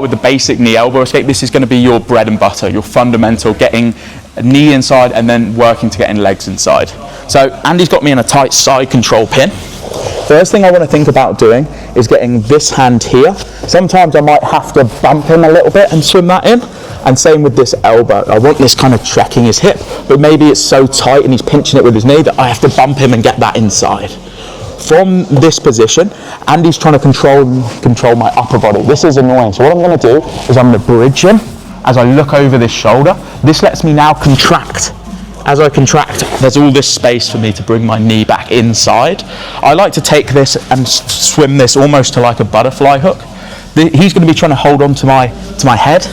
With the basic knee elbow escape, this is going to be your bread and butter, your fundamental, getting a knee inside and then working to getting legs inside. So Andy's got me in a tight side control pin. First thing I want to think about doing is getting this hand here. Sometimes I might have to bump him a little bit and swim that in. And same with this elbow. I want this kind of trekking his hip, but maybe it's so tight and he's pinching it with his knee that I have to bump him and get that inside. From this position, Andy's trying to control my upper body. This is annoying. So what I'm going to do is I'm going to bridge him as I look over this shoulder. This lets me now contract. As I contract, there's all this space for me to bring my knee back inside. I like to take this and swim this almost to like a butterfly hook. He's going to be trying to hold on to my head.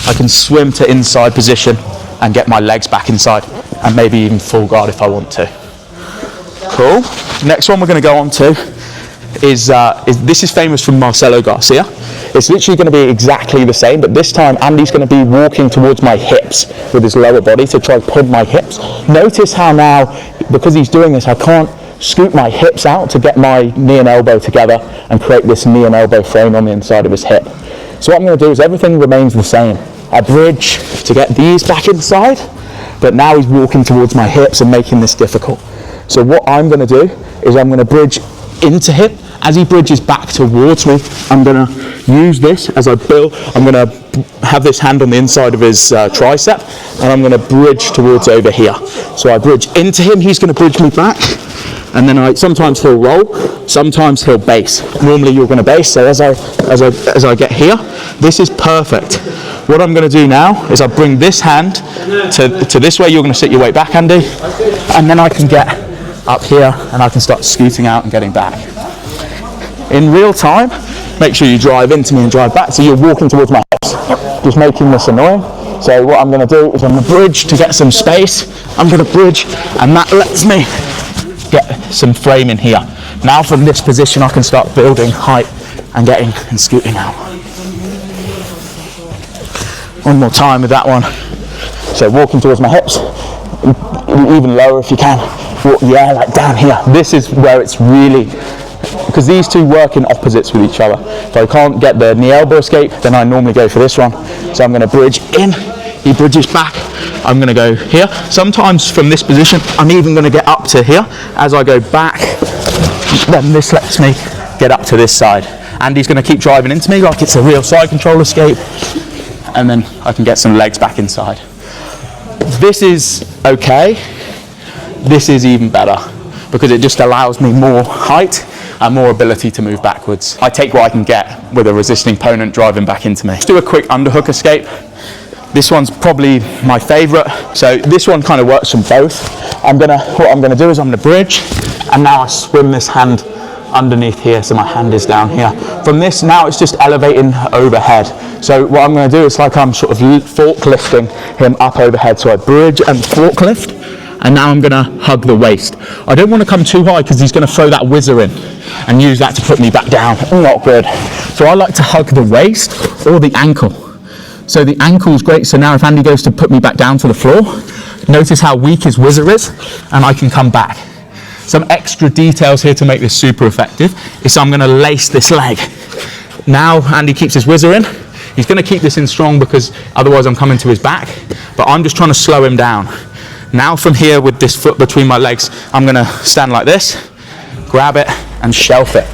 I can swim to inside position and get my legs back inside and maybe even full guard if I want to. Cool. Next one we're going to go on to is this is famous from Marcelo Garcia. It's literally going to be exactly the same, but this time Andy's going to be walking towards my hips with his lower body to try to pin my hips. Notice how now, because he's doing this, I can't scoot my hips out to get my knee and elbow together and create this knee and elbow frame on the inside of his hip. So what I'm going to do is everything remains the same. I bridge to get these back inside, but now he's walking towards my hips and making this difficult. So what I'm going to do is I'm going to bridge into him. As he bridges back towards me, I'm going to use this as I build. I'm going to have this hand on the inside of his tricep, and I'm going to bridge towards over here. So I bridge into him, he's going to bridge me back, and then sometimes he'll roll, sometimes he'll base. Normally you're going to base, so as I get here, this is perfect. What I'm going to do now is I bring this hand to this way. You're going to sit your weight back, Andy, and then I can get up here and I can start scooting out and getting back. In real time, make sure you drive into me and drive back, so you're walking towards my hips, just making this annoying. So what I'm going to do is I'm going to bridge to get some space. I'm going to bridge, and that lets me get some frame in here. Now from this position I can start building height and getting and scooting out. One more time with that one. So walking towards my hips, even lower if you can. Yeah, like down here. This is where it's really, because these two work in opposites with each other. If I can't get the knee elbow escape, then I normally go for this one. So I'm going to bridge in, he bridges back, I'm going to go here. Sometimes from this position, I'm even going to get up to here. As I go back, then this lets me get up to this side. Andy's going to keep driving into me like it's a real side control escape, and then I can get some legs back inside. This is okay. This is even better because it just allows me more height and more ability to move backwards. I take what I can get with a resisting opponent driving back into me. Let's do a quick underhook escape. This one's probably my favorite. So this one kind of works from both. What I'm gonna do is I'm gonna bridge, and now I swim this hand underneath here, so my hand is down here. From this, now it's just elevating overhead. So what I'm gonna do is like I'm sort of fork lifting him up overhead. So I bridge and fork lift, and now I'm gonna hug the waist. I don't wanna come too high because he's gonna throw that whizzer in and use that to put me back down. Not good. So I like to hug the waist or the ankle. So the ankle is great. So now if Andy goes to put me back down to the floor, notice how weak his whizzer is, and I can come back. Some extra details here to make this super effective is I'm gonna lace this leg. Now Andy keeps his whizzer in. He's gonna keep this in strong because otherwise I'm coming to his back, but I'm just trying to slow him down. Now from here with this foot between my legs, I'm gonna stand like this, grab it and shelf it.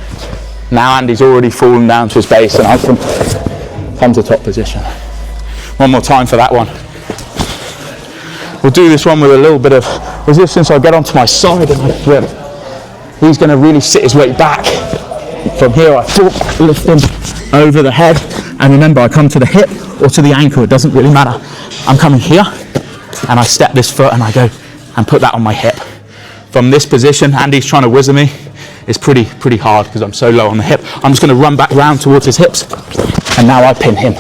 Now Andy's already fallen down to his base and I can come to top position. One more time for that one. We'll do this one with a little bit of resistance. I'll get onto my side and I swim. He's gonna really sit his weight back. From here I fork lift him over the head, and remember I come to the hip or to the ankle, it doesn't really matter. I'm coming here and I step this foot and I go and put that on my hip. From this position, Andy's trying to whizzer me. It's pretty hard because I'm so low on the hip. I'm just going to run back round towards his hips, and now I pin him.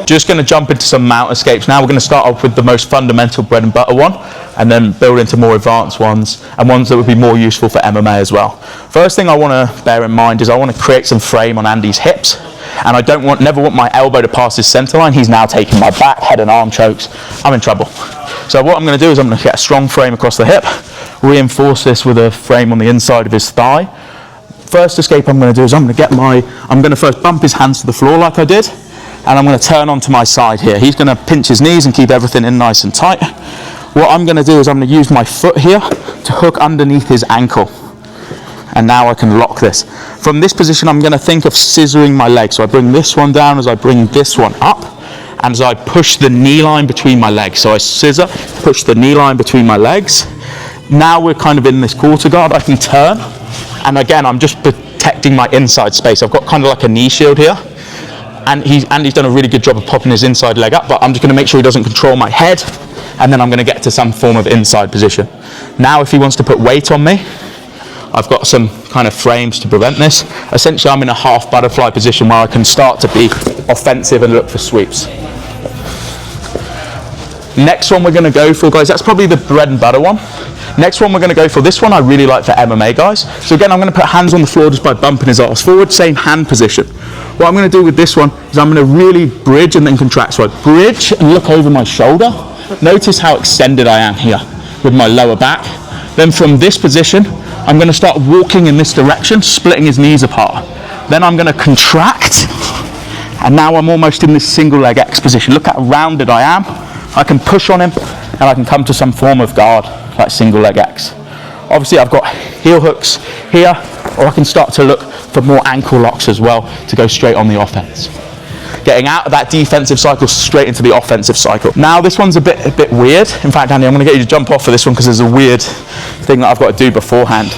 Just going to jump into some mount escapes. Now we're going to start off with the most fundamental bread and butter one, and then build into more advanced ones, and ones that would be more useful for MMA as well. First thing I want to bear in mind is I want to create some frame on Andy's hips, and I never want my elbow to pass his center line. He's now taking my back, head and arm chokes. I'm in trouble. So what I'm going to do is I'm going to get a strong frame across the hip, reinforce this with a frame on the inside of his thigh. First escape I'm going to do is I'm going to first bump his hands to the floor like I did. and I'm going to turn onto my side here. He's going to pinch his knees and keep everything in nice and tight. What I'm going to do is I'm going to use my foot here to hook underneath his ankle. And now I can lock this. From this position, I'm going to think of scissoring my legs. So I bring this one down as I bring this one up, and as I push the knee line between my legs. So I scissor, push the knee line between my legs. Now we're kind of in this quarter guard. I can turn, and again, I'm just protecting my inside space. I've got kind of like a knee shield here. And he's done a really good job of popping his inside leg up, but I'm just going to make sure he doesn't control my head, and then I'm going to get to some form of inside position. Now if he wants to put weight on me, I've got some kind of frames to prevent this. Essentially, I'm in a half butterfly position where I can start to be offensive and look for sweeps. Next one we're going to go for, guys, that's probably the bread and butter one. Next one we're going to go for, this one I really like for MMA guys. So again, I'm going to put hands on the floor just by bumping his arse forward, same hand position. What I'm going to do with this one is I'm going to really bridge and then contract. So I bridge and look over my shoulder. Notice how extended I am here with my lower back. Then from this position, I'm going to start walking in this direction, splitting his knees apart. Then I'm going to contract, and now I'm almost in this single leg X position. Look how rounded I am. I can push on him, and I can come to some form of guard, like single leg X. Obviously, I've got heel hooks here, or I can start to look for more ankle locks as well to go straight on the offense. Getting out of that defensive cycle straight into the offensive cycle. Now this one's a bit weird. In fact, Andy, I'm going to get you to jump off for this one because there's a weird thing that I've got to do beforehand.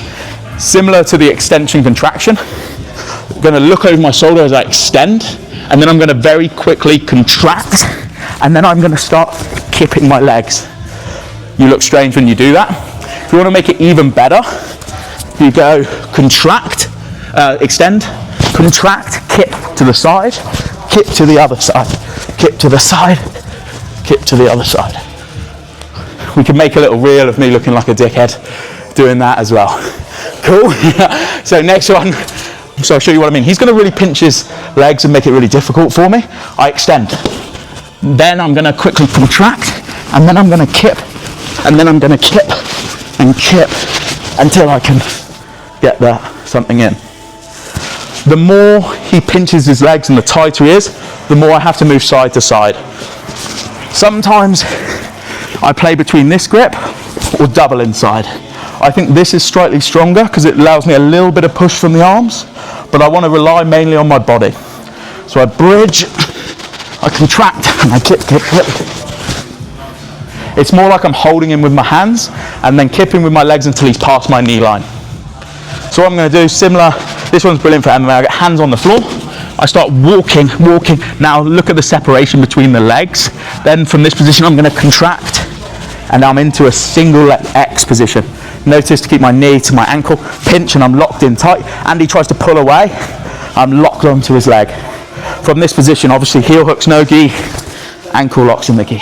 Similar to the extension contraction, I'm going to look over my shoulder as I extend, and then I'm going to very quickly contract, and then I'm going to start kipping my legs. You look strange when you do that. If you want to make it even better, you go contract, extend, contract, kip to the side, kip to the other side, kip to the side, kip to the other side. We can make a little reel of me looking like a dickhead doing that as well. Cool? So next one, so I'll show you what I mean. He's going to really pinch his legs and make it really difficult for me. I extend. Then I'm going to quickly contract, and then I'm going to kip, and then I'm going to kip and kip until I can get something in. The more he pinches his legs and the tighter he is, the more I have to move side to side. Sometimes I play between this grip or double inside. I think this is slightly stronger because it allows me a little bit of push from the arms, but I want to rely mainly on my body. So I bridge, I contract, and I kip, kip, kip. It's more like I'm holding him with my hands and then kipping with my legs until he's past my knee line. So what I'm going to do, similar, this one's brilliant for MMA. I get hands on the floor, I start walking. Now look at the separation between the legs. Then from this position, I'm going to contract, and I'm into a single leg X position. Notice to keep my knee to my ankle, pinch, and I'm locked in tight. Andy tries to pull away, I'm locked onto his leg. From this position, obviously heel hooks, no gi, ankle locks in the gi.